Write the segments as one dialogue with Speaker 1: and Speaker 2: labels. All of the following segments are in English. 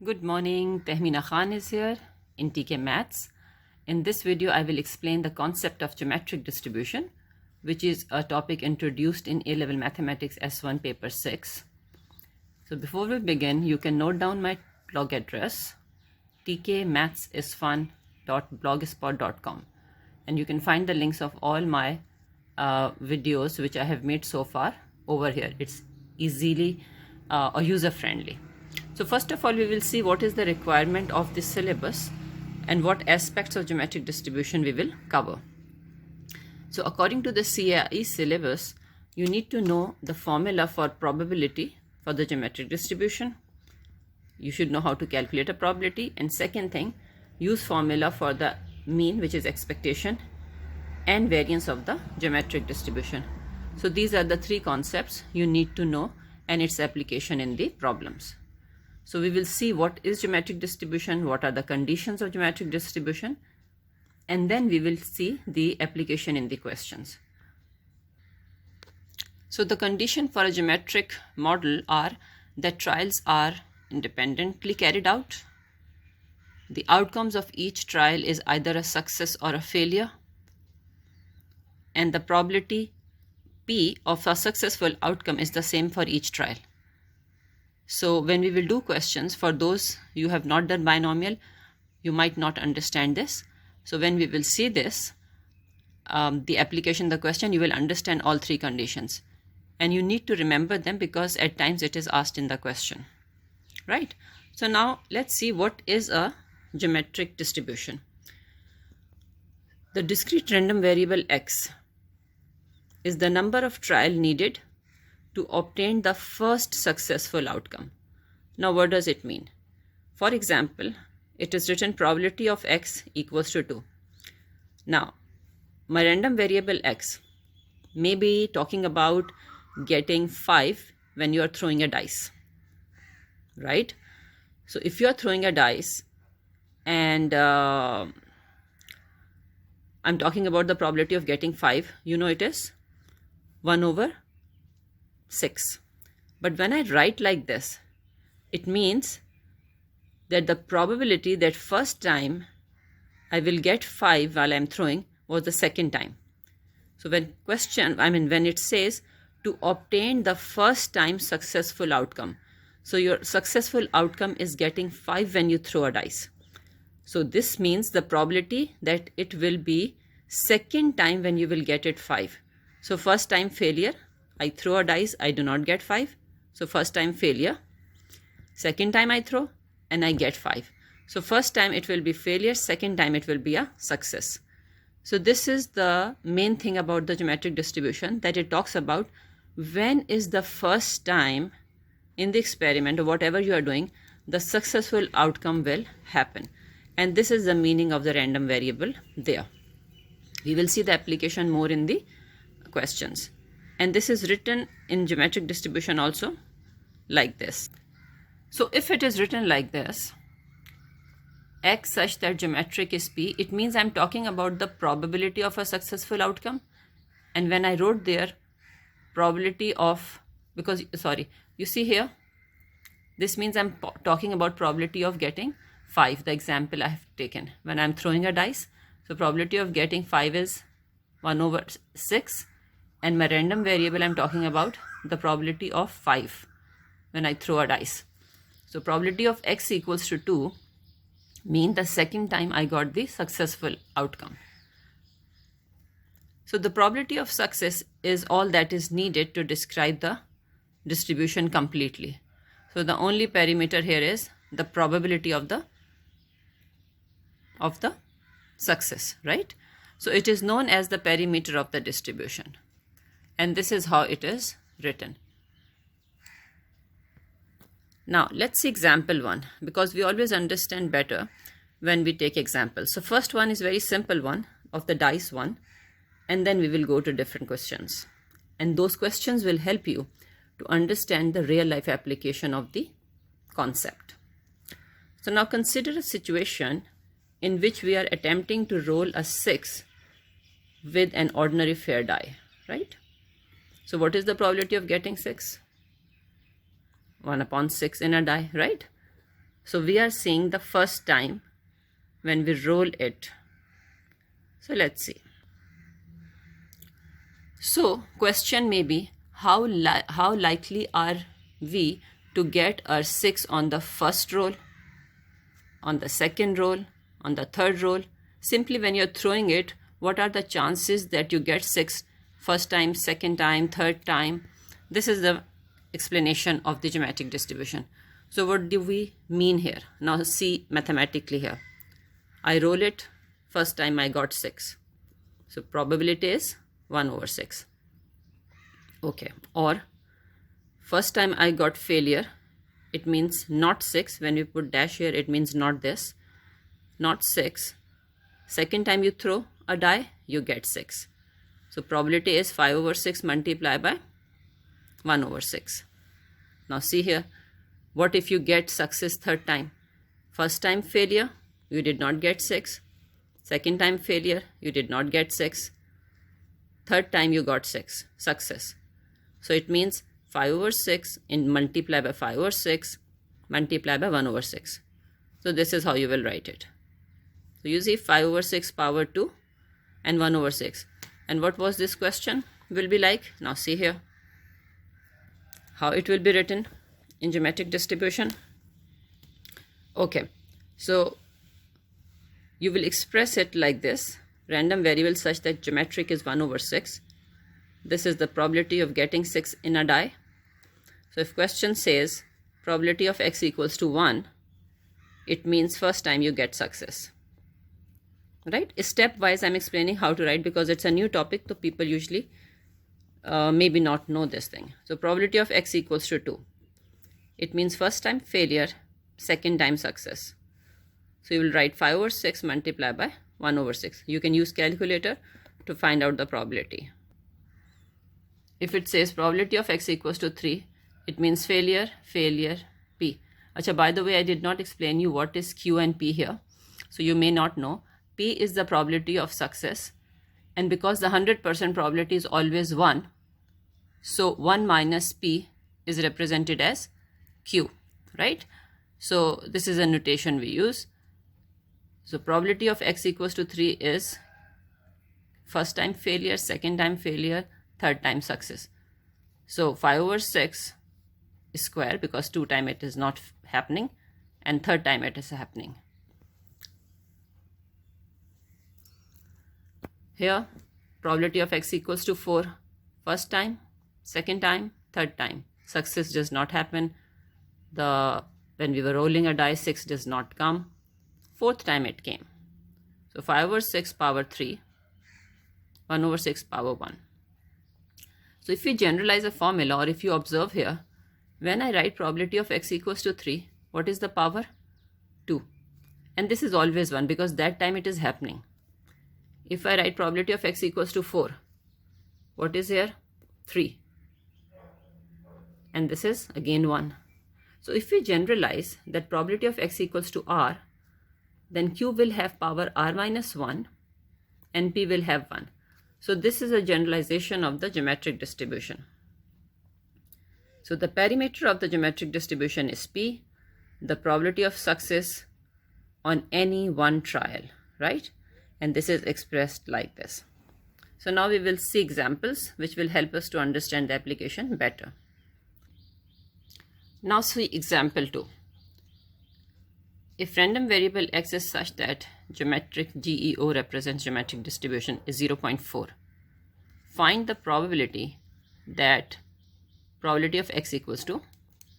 Speaker 1: Good morning, Tehmina Khan is here in TKMaths. In this video, I will explain the concept of geometric distribution, which is a topic introduced in A-Level Mathematics S1 paper 6. So before we begin, you can note down my blog address, tkmathsisfun.blogspot.com, and you can find the links of all my videos which I have made so far over here. It's easily or user-friendly. So first of all, we will see what is the requirement of this syllabus and what aspects of geometric distribution we will cover. So according to the CAIE syllabus, you need to know the formula for probability for the geometric distribution. You should know how to calculate a probability, and second thing, use formula for the mean, which is expectation, and variance of the geometric distribution. So these are the three concepts you need to know and its application in the problems. So we will see what is geometric distribution, what are the conditions of geometric distribution, and then we will see the application in the questions. So the condition for a geometric model are that trials are independently carried out. The outcomes of each trial is either a success or a failure, and the probability P of a successful outcome is the same for each trial. So when we will do questions, for those you have not done binomial, you might not understand this. So when we will see this, the application, the question, you will understand all three conditions. And you need to remember them because at times it is asked in the question, right? So now let's see what is a geometric distribution. The discrete random variable x is the number of trials needed to obtain the first successful outcome. Now what does it mean? For example, it is written probability of x equals to 2. Now, my random variable x may be talking about getting 5 when you are throwing a dice, right? So if you are throwing a dice and I'm talking about the probability of getting 5, you know it is 1/6. But when I write like this, it means that the probability that first time I will get 5 while I'm throwing was the second time. So when it says to obtain the first time successful outcome, so your successful outcome is getting 5 when you throw a dice. So this means the probability that it will be second time when you will get it 5. So first time failure, I throw a dice, I do not get 5. So first time failure. Second time I throw and I get 5. So first time it will be failure, second time it will be a success. So this is the main thing about the geometric distribution, that it talks about when is the first time in the experiment or whatever you are doing, the successful outcome will happen. And this is the meaning of the random variable there. We will see the application more in the questions. And this is written in geometric distribution also like this. So if it is written like this, x such that geometric is p, it means I'm talking about the probability of a successful outcome. And when I wrote there probability of, you see here, this means I'm talking about probability of getting 5, the example I have taken. When I'm throwing a dice, so probability of getting 5 is 1/6. And my random variable, I'm talking about the probability of 5 when I throw a dice. So probability of x equals to 2 mean the second time I got the successful outcome. So the probability of success is all that is needed to describe the distribution completely. So the only parameter here is the probability of the success, right? So it is known as the perimeter of the distribution. And this is how it is written. Now let's see example 1, because we always understand better when we take examples. So first one is very simple one of the dice one, and then we will go to different questions. And those questions will help you to understand the real life application of the concept. So now consider a situation in which we are attempting to roll a 6 with an ordinary fair die, right? So what is the probability of getting 6? 1/6 in a die, right? So we are seeing the first time when we roll it. So let's see. So question may be, how likely are we to get a 6 on the first roll, on the second roll, on the third roll? Simply when you're throwing it, what are the chances that you get 6 first time, second time, third time? This is the explanation of the geometric distribution. So what do we mean here? Now see mathematically here. I roll it, first time I got 6. So probability is 1 over 6. Okay, or first time I got failure, it means not 6. When you put dash here, it means not this, not 6. Second time you throw a die, you get 6. So probability is 5 over 6 multiplied by 1 over 6. Now see here, what if you get success third time? First time failure, you did not get 6. Second time failure, you did not get 6. Third time you got 6, success. So it means 5 over 6 in multiply by 5 over 6 multiply by 1 over 6. So this is how you will write it. So you see 5 over 6 power 2 and 1 over 6. And what was this question will be like? Now see here how it will be written in geometric distribution. Okay, so you will express it like this. Random variable such that geometric is 1 over 6. This is the probability of getting 6 in a die. So if question says probability of x equals to 1, it means first time you get success. Right? Stepwise I'm explaining how to write because it's a new topic, so people usually maybe not know this thing. So probability of x equals to 2. It means first time failure, second time success. So you will write 5 over 6 multiplied by 1 over 6. You can use calculator to find out the probability. If it says probability of x equals to 3, it means failure, failure, p. Achha, by the way, I did not explain you what is q and p here. So you may not know. P is the probability of success. And because the 100% probability is always 1, so 1 minus p is represented as q, right? So this is a notation we use. So probability of x equals to 3 is first time failure, second time failure, third time success. So 5 over 6 square because 2 time it is not happening and third time it is happening. Here probability of x equals to 4. First time, second time, third time. Success does not happen. When we were rolling a die, 6 does not come. Fourth time it came. So 5 over 6 power 3, 1 over 6 power 1. So if we generalize a formula, or if you observe here, when I write probability of x equals to 3, what is the power? 2. And this is always 1 because that time it is happening. If I write probability of x equals to 4, what is here? 3. And this is again 1. So if we generalize that probability of x equals to r, then q will have power r minus 1 and p will have 1. So this is a generalization of the geometric distribution. So the perimeter of the geometric distribution is p, the probability of success on any one trial, right? And this is expressed like this. So now we will see examples which will help us to understand the application better. Now see example 2. If random variable x is such that geometric GEO represents geometric distribution is 0.4, find the probability that probability of x equals to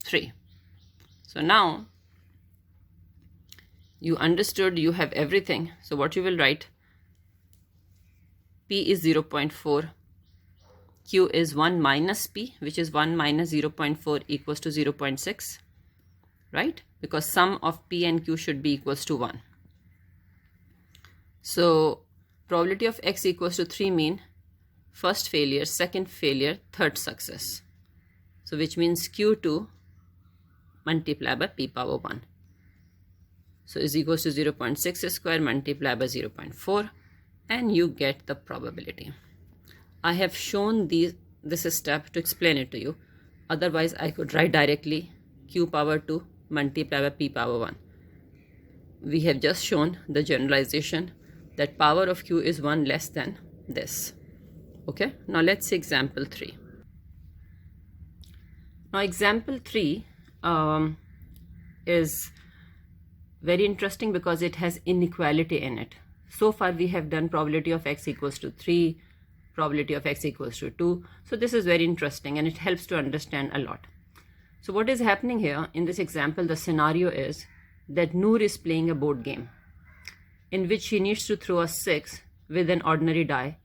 Speaker 1: 3. So now you understood, you have everything. So what you will write, p is 0.4, q is 1 minus p, which is 1 minus 0.4 equals to 0.6, right? Because sum of p and q should be equals to 1. So probability of x equals to 3 mean first failure, second failure, third success. So which means q2 multiplied by p power 1. So is equals to 0.6 square multiplied by 0.4 and you get the probability. I have shown this step to explain it to you. Otherwise I could write directly q power 2 multiplied by p power 1. we have just shown the generalization that power of q is 1 less than this. Okay, now let's see example 3. Now example 3 is very interesting because it has inequality in it. So far we have done probability of x equals to 3, probability of x equals to 2. So this is very interesting and it helps to understand a lot. So what is happening here in this example, the scenario is that Noor is playing a board game in which she needs to throw a 6 with an ordinary die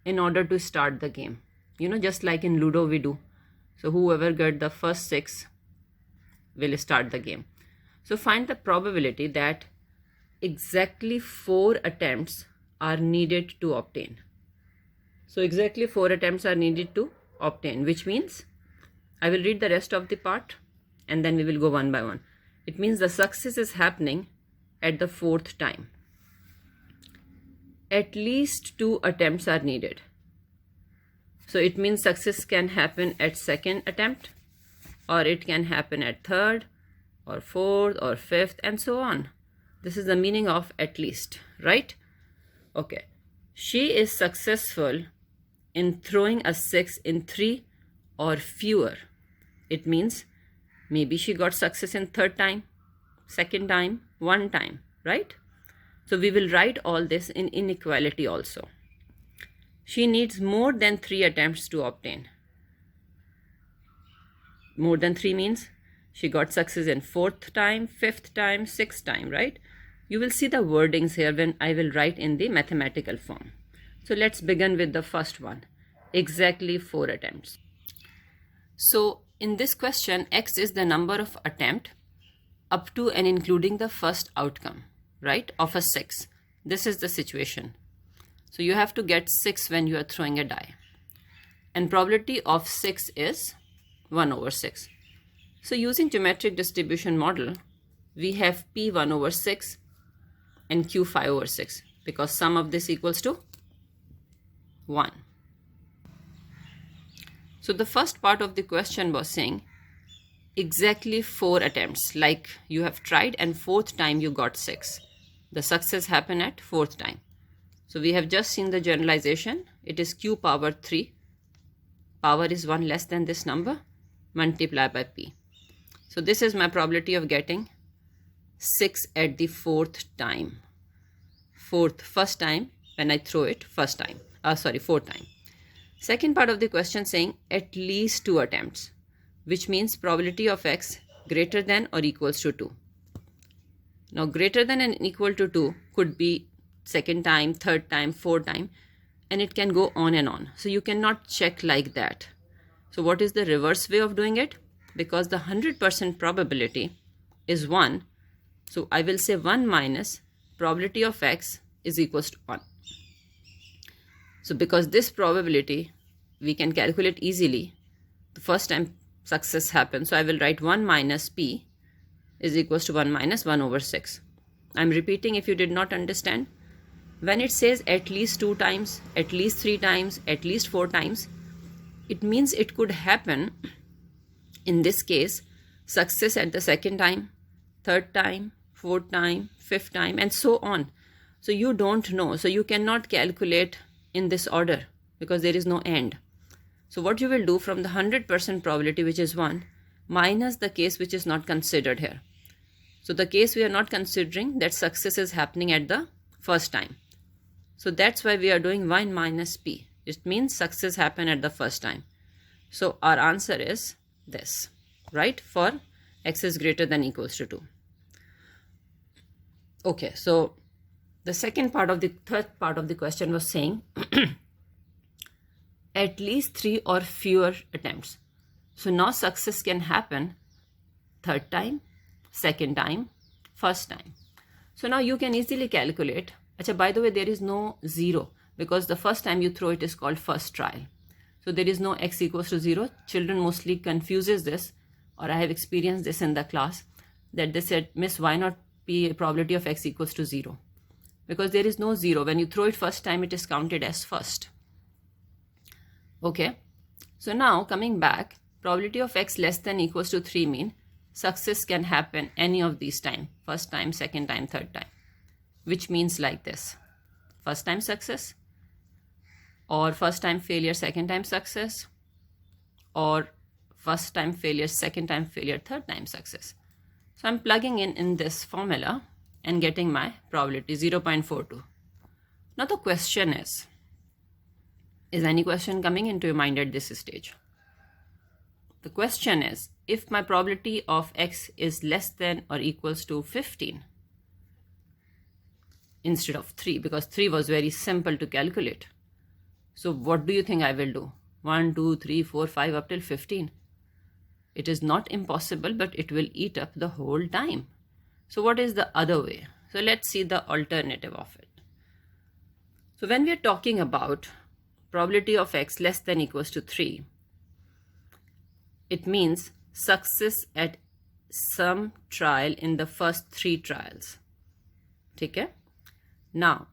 Speaker 1: in order to start the game. You know, just like in Ludo we do. So whoever got the first 6 will start the game. So find the probability that exactly 4 attempts are needed to obtain. So exactly 4 attempts are needed to obtain, which means I will read the rest of the part and then we will go one by one. It means the success is happening at the 4th time. At least 2 attempts are needed. So it means success can happen at 2nd attempt, or it can happen at 3rd or 4th or 5th and so on. This is the meaning of at least, right? Okay. She is successful in throwing a 6 in 3 or fewer. It means maybe she got success in 3rd time, 2nd time, 1 time, right? So we will write all this in inequality also. She needs more than 3 attempts to obtain. More than 3 means she got success in 4th time, 5th time, 6th time, right? You will see the wordings here when I will write in the mathematical form. So let's begin with the first one. Exactly 4 attempts. So in this question, x is the number of attempt up to and including the first outcome, right, of a 6. This is the situation. So you have to get 6 when you are throwing a die. And probability of 6 is 1 over 6. So using geometric distribution model, we have P 1 over 6 and Q 5 over 6 because sum of this equals to 1. So the first part of the question was saying exactly 4 attempts, like you have tried and 4th time you got 6. The success happened at 4th time. So we have just seen the generalization. It is Q power 3. Power is 1 less than this number multiplied by P. So this is my probability of getting 6 at the 4th time. First time when I throw it, 4th time. Second part of the question saying at least 2 attempts, which means probability of x greater than or equals to 2. Now greater than and equal to 2 could be 2nd time, 3rd time, 4th time, and it can go on and on. So you cannot check like that. So what is the reverse way of doing it? Because the 100% probability is 1. So I will say 1 minus probability of x is equals to 1. So because this probability we can calculate easily, the first time success happens. So I will write 1 minus p is equals to 1 minus 1 over 6. I'm repeating if you did not understand. When it says at least 2 times, at least 3 times, at least 4 times, it means it could happen, in this case, success at the 2nd time, 3rd time, 4th time, 5th time, and so on. So you don't know. So you cannot calculate in this order because there is no end. So what you will do from the 100% probability, which is 1, minus the case which is not considered here. So the case we are not considering, that success is happening at the first time. So that's why we are doing 1 minus p. It means success happened at the first time. So our answer is this, right? For x is greater than equals to 2. Okay, so the third part of the question was saying at least 3 or fewer attempts. So now success can happen 3rd time, 2nd time, 1st time. So now you can easily calculate. By the way, there is no 0 because the first time you throw it is called first trial. So there is no x equals to 0. Children mostly confuses this, or I have experienced this in the class, that they said, Miss, why not be a probability of x equals to 0? Because there is no 0. When you throw it first time, it is counted as first. Okay. So now coming back, probability of x less than equals to 3 mean success can happen any of these time, first time, second time, third time, which means like this: first time success, or first time failure, second time success, or first time failure, second time failure, third time success. So I'm plugging in this formula and getting my probability 0.42. Now the question is any question coming into your mind at this stage? The question is, if my probability of x is less than or equals to 15 instead of 3, because 3 was very simple to calculate. So what do you think I will do? 1, 2, 3, 4, 5 up till 15. It is not impossible, but it will eat up the whole time. So what is the other way? So let's see the alternative of it. So when we are talking about probability of x less than equals to 3, it means success at some trial in the first 3 trials. Okay? Now,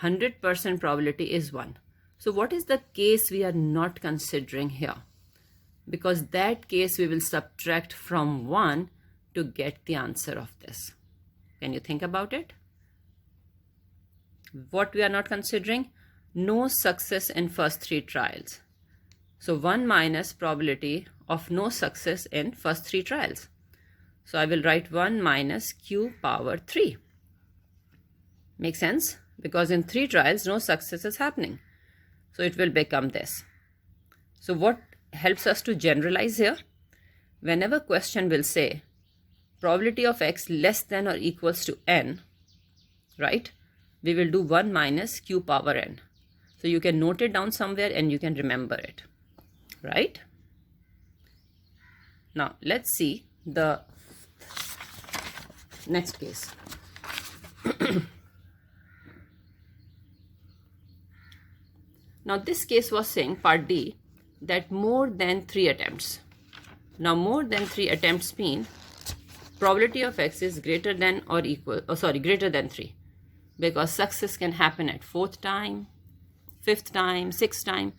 Speaker 1: 100% probability is 1. So what is the case we are not considering here? Because that case we will subtract from 1 to get the answer of this. Can you think about it? What we are not considering? No success in first 3 trials. So 1 minus probability of no success in first 3 trials. So I will write 1 minus q power 3. Make sense? Because in 3 trials no success is happening. So it will become this. So what helps us to generalize here? Whenever question will say probability of x less than or equals to n, right? We will do 1 minus q power n. So you can note it down somewhere and you can remember it, right? Now let's see the next case. Now this case was saying, part D, that more than 3 attempts. Now more than 3 attempts mean probability of x is greater than or equal, greater than 3. Because success can happen at 4th time, 5th time, 6th time.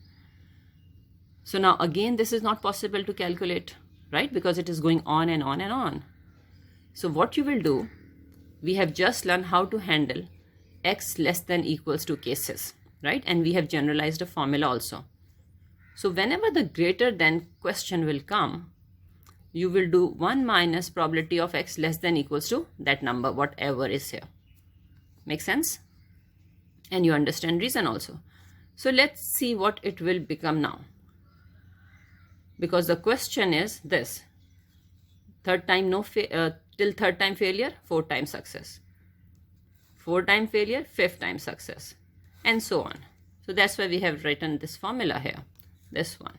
Speaker 1: So now again this is not possible to calculate, right? Because it is going on and on and on. So what you will do, we have just learned how to handle x less than equals to cases, right? And we have generalized a formula also. So whenever the greater than question will come, you will do 1 minus probability of x less than equals to that number, whatever is here. Make sense? And you understand reason also. So let's see what it will become now. Because the question is this: third time till third time failure, 4 times success. 4 time failure, 5th time success, and so on. So that's why we have written this formula here, this one.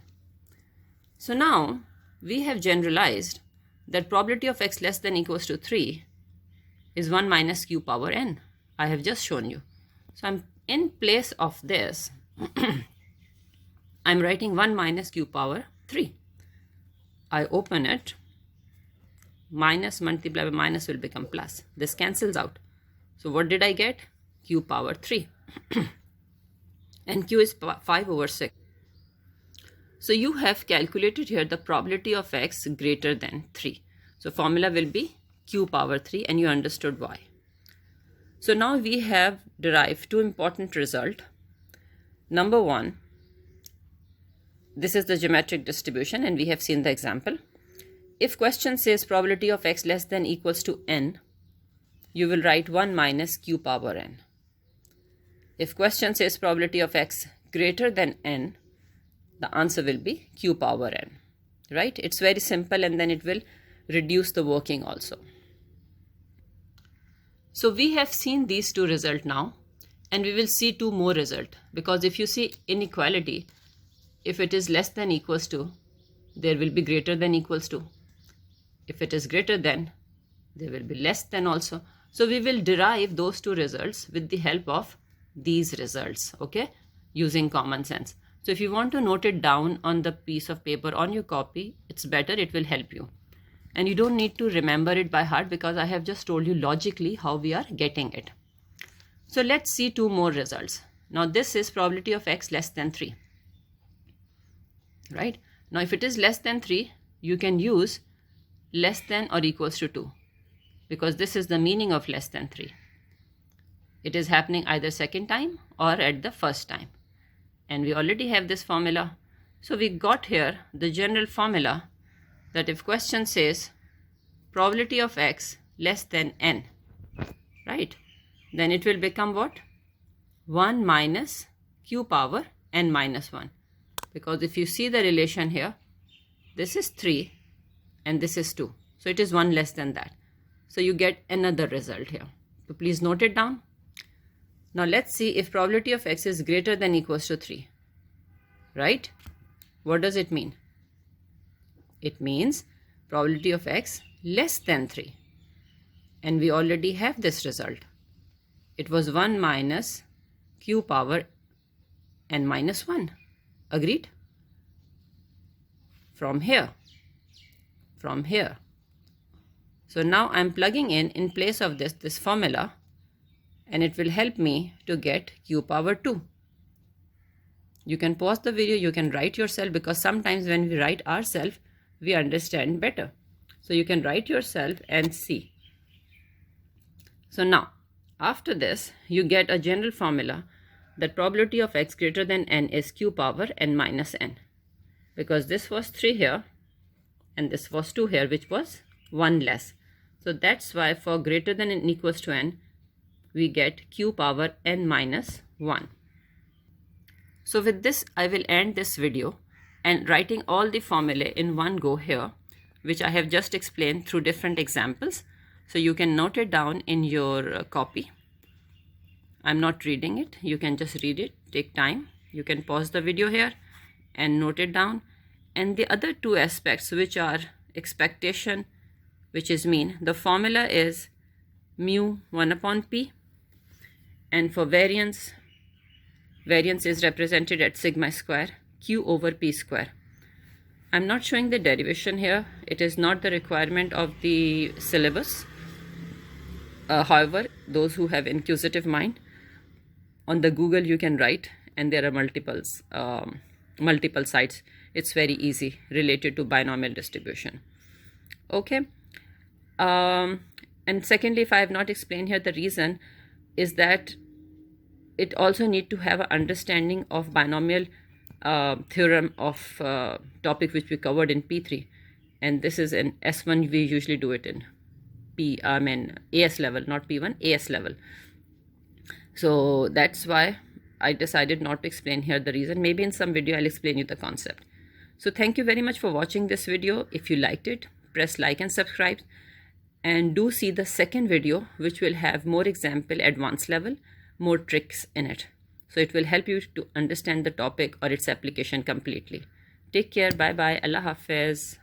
Speaker 1: So now we have generalized that probability of x less than equals to 3 is 1 minus q power n. I have just shown you. So I'm in place of this, I'm writing 1 minus q power 3. I open it, minus multiplied by minus will become plus. This cancels out. So what did I get? Q power 3. And q is 5 over 6. So you have calculated here the probability of x greater than 3. So formula will be q power 3, and you understood why. So now we have derived 2 important results. Number 1, this is the geometric distribution and we have seen the example. If question says probability of x less than equals to n, you will write 1 minus q power n. If question says probability of x greater than n, the answer will be q power n, right? It's very simple, and then it will reduce the working also. So we have seen these 2 results now, and we will see 2 more results, because if you see inequality, if it is less than equals to, there will be greater than equals to. If it is greater than, there will be less than also. So we will derive those 2 results with the help of these results, okay, using common sense. So if you want to note it down on the piece of paper on your copy, it's better, it will help you. And you don't need to remember it by heart, because I have just told you logically how we are getting it. So let's see 2 more results. Now this is probability of x less than 3. Right? Now if it is less than 3, you can use less than or equals to 2, because this is the meaning of less than 3. It is happening either second time or at the first time. And we already have this formula. So we got here the general formula that if question says probability of x less than n, right, then it will become what? 1 minus q power n minus 1. Because if you see the relation here, this is 3 and this is 2. So it is 1 less than that. So you get another result here. So please note it down. Now let's see if probability of x is greater than equals to 3. Right? What does it mean? It means probability of x less than 3. And we already have this result. It was 1 minus q power n minus 1. Agreed? From here. So now I'm plugging in place of this formula, and it will help me to get q power 2. You can pause the video, you can write yourself, because sometimes when we write ourselves, we understand better. So you can write yourself and see. So now, after this, you get a general formula that probability of x greater than n is q power n minus n. Because this was 3 here, and this was 2 here, which was 1 less. So that's why for greater than and equals to n, we get q power n minus 1. So with this, I will end this video and writing all the formulae in one go here, which I have just explained through different examples. So you can note it down in your copy. I'm not reading it. You can just read it. Take time. You can pause the video here and note it down. And the other two aspects, which are expectation, which is mean, the formula is mu 1 upon p. And for variance, variance is represented at sigma square q over p square. I'm not showing the derivation here. It is not the requirement of the syllabus. However, those who have inquisitive mind, on the Google you can write, and there are multiple sites. It's very easy related to binomial distribution. Okay. And secondly, if I have not explained here, the reason is that it also need to have an understanding of binomial theorem of topic which we covered in P3, and this is in S1. We usually do it in AS level, not P1, AS level. So that's why I decided not to explain here the reason. Maybe in some video I'll explain you the concept. So thank you very much for watching this video. If you liked it, press like and subscribe, and do see the second video, which will have more example, advanced level, more tricks in it. So it will help you to understand the topic or its application completely. Take care. Bye bye. Allah Hafiz.